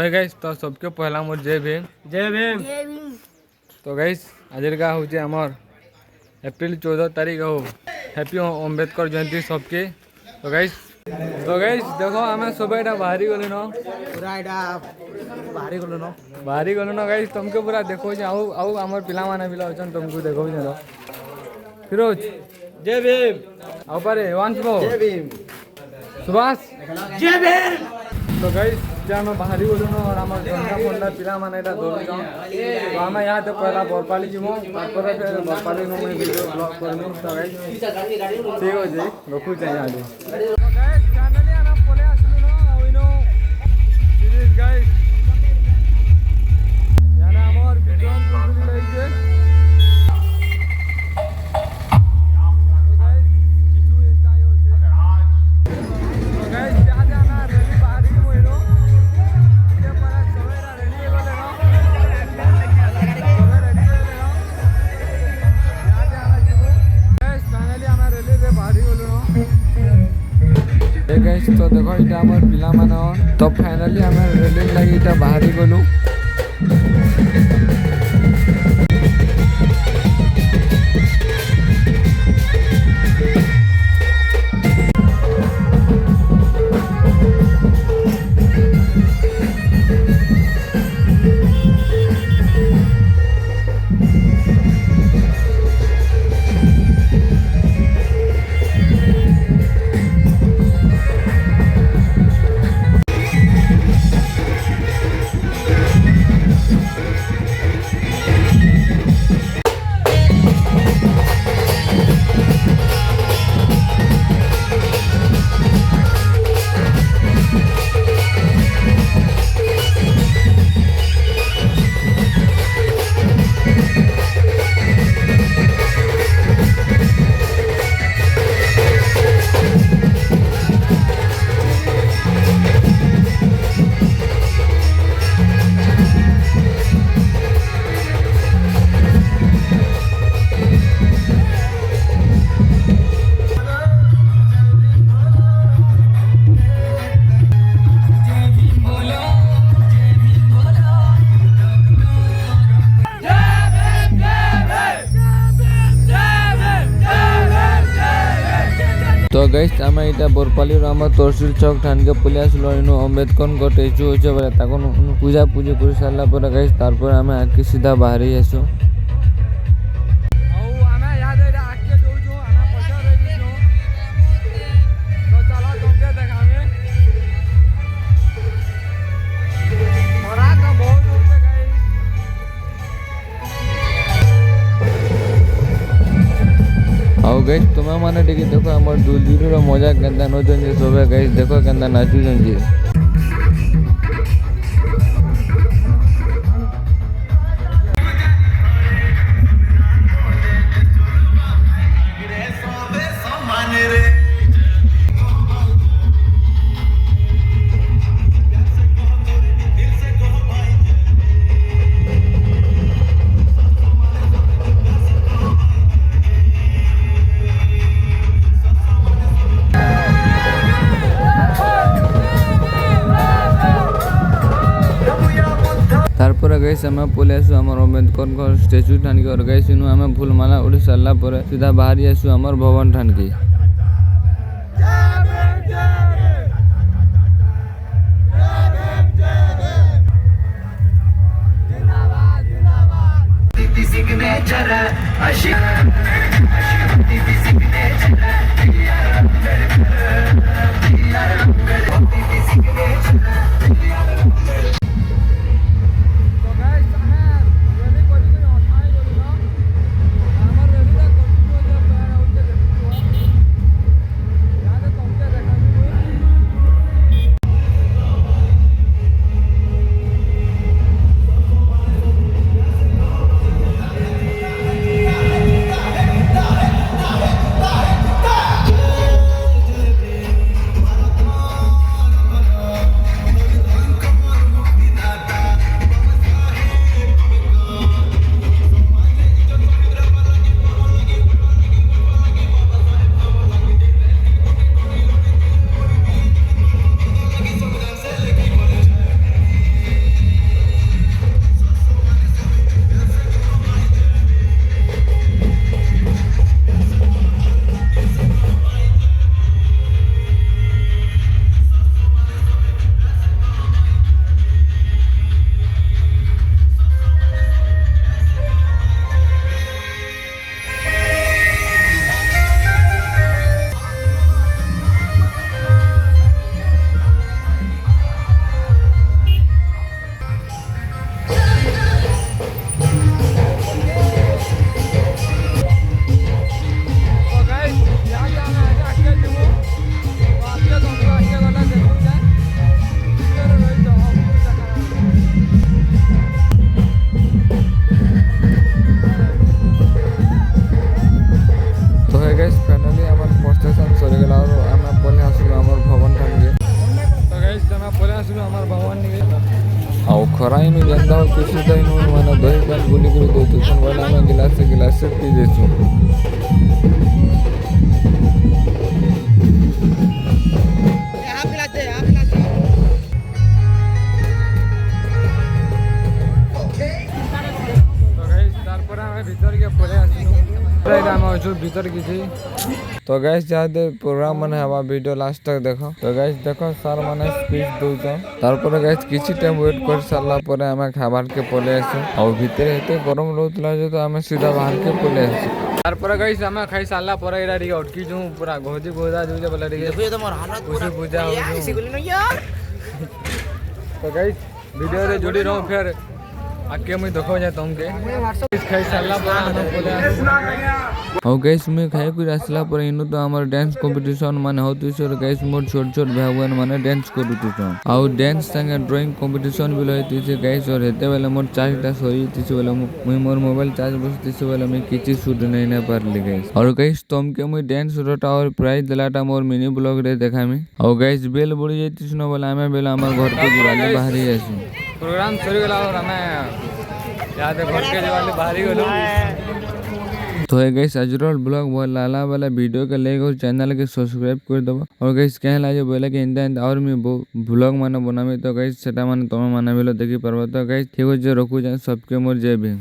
है गाइस तो सबके पहला मोर जय भीम। जय भीम। तो गाइस आज का हूँ आमर एप्रिल 14 तारीख हो हैप्पी अम्बेडकर जयंती सबके। तो गाइस देखो आम सब यहाँ बाहरी गलु न पूरा एटा बाहरी गलु न गाइस तुमके पूरा देखो आउ आमर पिला माने बिला अछन तुमको देखो न फिरोज जय भीम। आउ पारे वांस को जय भीम। सुभाष जय भीम। तो गाइस आम बाहरी गलु न और आम घंटा फंडा पिला माने एटा दौड़ुछन तो आम यहाँ तो पहला बरपाली जीमु तापर फिर बरपाली नु मैं वीडियो ब्लॉग करनु। तो गाइस ठीक हो जे रखु चाहिए यहाँ तो गाइस फाइनली आना पले आसलु न ओइनो सीरीज गाइस याना हमर विक्रम पुरपुरी रही छे। तो गाइस किछु एकाई होछे तो गाइस जादे आना रेडी बाहरी मोइनो ये परा सवेरा रेडी हो गले न सवेरा रेडी हो गले न जादे आना जीवो गाइस फाइनली आना रेडी रे बाहरी गलु न गाइस। तो देखो इटा हमर पिला मानो तो फाइनली हमें रेलिंग लगी इटा बाहरी गलु। तो गाइस आम यहाँ बरपाली आम तहसिल चौक ठान के पलि आसलु इन अम्बेडकर स्टैचू अच्छे बोले पूजा पूजी कर सारा पर गाइस तारपर आम आगे सीधा बाहरी आसु। ଆଉ ଗାଇସ୍ ତୁମେ ମାନେ ଟିକେ ଦେଖ ଆମର ଦୁଲଦୁଲିର ମଜା କେନ୍ତା ନଉଛନ୍ ଯେ ସବେ ଗାଇସ୍ ଦେଖ କେନ୍ତା ନାଚୁଛନ୍ ଯେ। गाइस आम पलि आसु आम अम्बेडकर स्टैचू ठान के और गाइस इनु आम फूलमाला उड़ी सारा पर सीधा बाहरी आसु आम भवन ठान के। ଖରା ଇନୁ ଯେନ୍ତା ହଉଛୁ ସେଟା ଇନୁ ମାନେ ଦହି ପାଣି ବୁଲିକରି ଦଉଛନ୍ ବୋଇଲେ ଆମେ ଗିଲାସେ ପିଇ ଦେସୁଁ। তারপরে আমি ভিতরকে পরে আসলু এটা আমি অছু ভিতর কিছু तो गैस जहाँ प्रोग्राम मैंने हवा वीडियो लास्ट तक देख तो गैस देख सार मैंने स्पीच दौन तार गैस किसी टाइम वेट कर सारा पर आम खाबार के पलि आसू और भितर एत गरम रोला जो तो आम सीधा बाहर के पलि आसू। তারপরে গাইস আমি খাই সারলা পরে এটা টিকে অটকিছু পুরা গহজি গোদা যুজে বলে টিকে খুশি পূজা হউছু। তো গাইস ভিডিও রে जोड़ी रहूं फिर आके मुई देखो जाए तुमके खाई सारला पर हम पले आसू। और गैस मैं खाई कर आसला पर इनु तो आमर डांस कंपटीशन माने होतुछ और गैस मोर छोट छोट भाई बहन माने डांस करूतुछन और डांस संगे ड्राइंग कंपटीशन भी होइतिछ गैस और हेते बेले मोर चार्जटा सहीतिछ बेले मुई मोर मोबाइल चार्ज बसतिछ बेले मैं किछि शूट नहीं ना पारली गैस। और गैस तुमके मुई डांस रोटा और प्राइज देलाटा मोर मिनी ब्लॉग रे देखामी। और गैस बेल बुड़ी जैतिछ न बोले आमे बेले हमर घर के जुराले बाहरी आसू। प्रोग्राम सरी गला और हमें याद घर के जवाले बाहरी गलो। तो गैस आजरल ब्लॉग भल लाला वाला वीडियो के लाइक और चैनल के सब्सक्राइब कर दबो। और गैस कहे लागे बोले कि इंदा और मैं ब्लॉग माने बनामी तो गैस सेटा माने तुम माने बेलो देखि परबो। तो गैस ठीक है रखु जाए सबके मोर जय भीम।